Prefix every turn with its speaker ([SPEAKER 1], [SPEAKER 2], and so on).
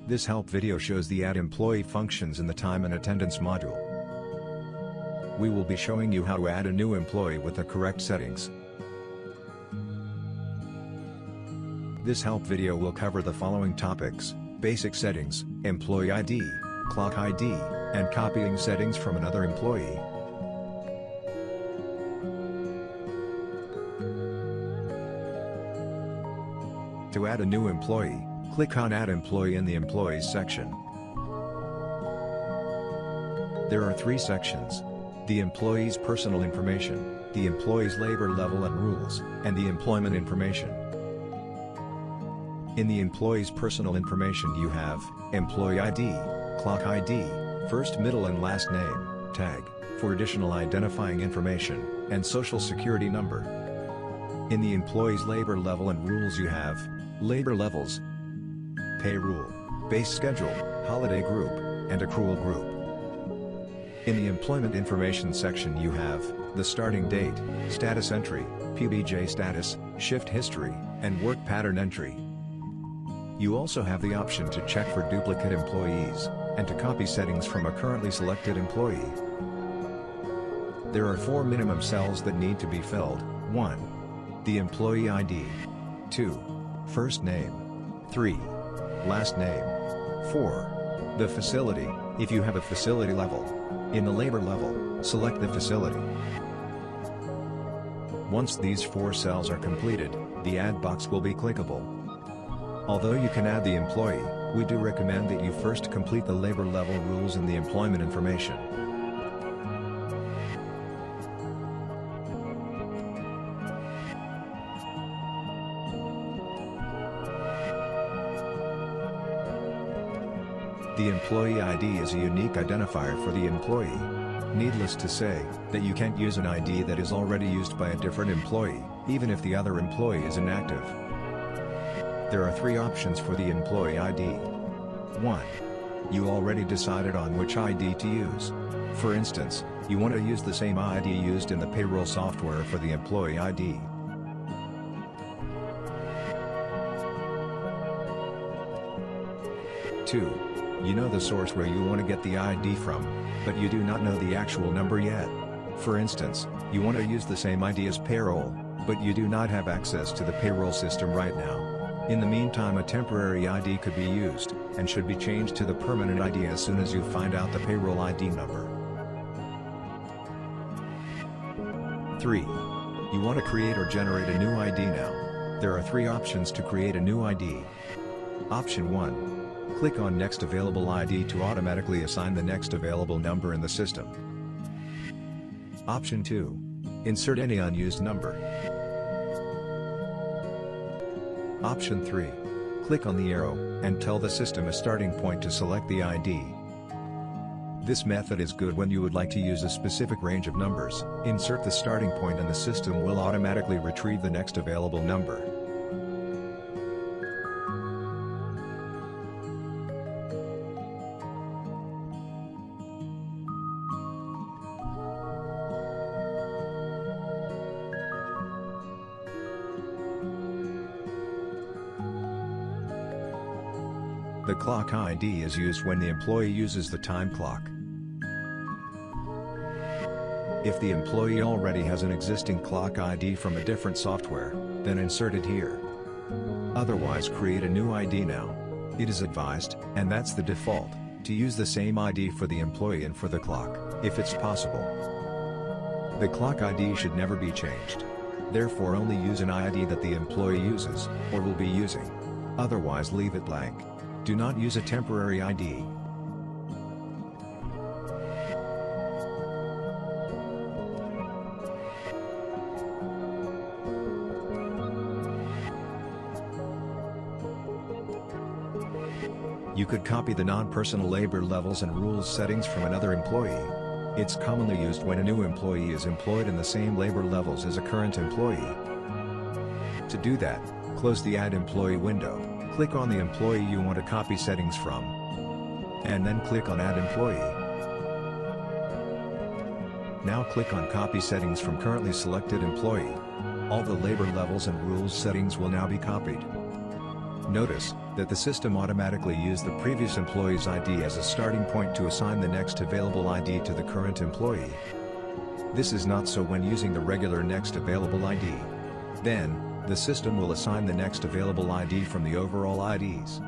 [SPEAKER 1] This help video shows the Add Employee functions in the Time and Attendance module. We will be showing you how to add a new employee with the correct settings. This help video will cover the following topics: basic settings, employee ID, clock ID, and copying settings from another employee. To add a new employee, click on Add Employee in the Employees section. There are three sections: the employee's personal information, the employee's labor level and rules, and the employment information. In the employee's personal information you have employee ID, clock ID, first, middle and last name, tag, for additional identifying information, and social security number. In the employee's labor level and rules you have labor levels, pay rule, base schedule, holiday group, and accrual group. In the employment information section you have the starting date, status entry, PBJ status, shift history, and work pattern entry. You also have the option to check for duplicate employees, and to copy settings from a currently selected employee. There are 4 minimum cells that need to be filled: 1. The employee ID. 2. First name. 3. Last name. 4. The facility, if you have a facility level. In the labor level, select the facility. Once these 4 cells are completed, the Add box will be clickable. Although you can add the employee, we do recommend that you first complete the labor level rules in the employment information. The employee ID is a unique identifier for the employee. Needless to say, that you can't use an ID that is already used by a different employee, even if the other employee is inactive. There are 3 options for the employee ID. 1. You already decided on which ID to use. For instance, you want to use the same ID used in the payroll software for the employee ID. 2. You know the source where you want to get the ID from, but you do not know the actual number yet. For instance, you want to use the same ID as payroll, but you do not have access to the payroll system right now. In the meantime, a temporary ID could be used, and should be changed to the permanent ID as soon as you find out the payroll ID number. 3. You want to create or generate a new ID now. There are 3 options to create a new ID. Option 1. Click on Next Available ID to automatically assign the next available number in the system. Option 2. Insert any unused number. Option 3. Click on the arrow, and tell the system a starting point to select the ID. This method is good when you would like to use a specific range of numbers. Insert the starting point and the system will automatically retrieve the next available number. The clock ID is used when the employee uses the time clock. If the employee already has an existing clock ID from a different software, then insert it here. Otherwise, create a new ID now. It is advised, and that's the default, to use the same ID for the employee and for the clock, if it's possible. The clock ID should never be changed. Therefore, only use an ID that the employee uses, or will be using. Otherwise, leave it blank. Do not use a temporary ID. You could copy the non-personal labor levels and rules settings from another employee. It's commonly used when a new employee is employed in the same labor levels as a current employee. To do that, close the Add Employee window. Click on the employee you want to copy settings from, and then click on Add Employee. Now click on Copy Settings from currently selected employee. All the labor levels and rules settings will now be copied. Notice that the system automatically used the previous employee's ID as a starting point to assign the next available ID to the current employee. This is not so when using the regular next available ID. Then, the system will assign the next available ID from the overall IDs.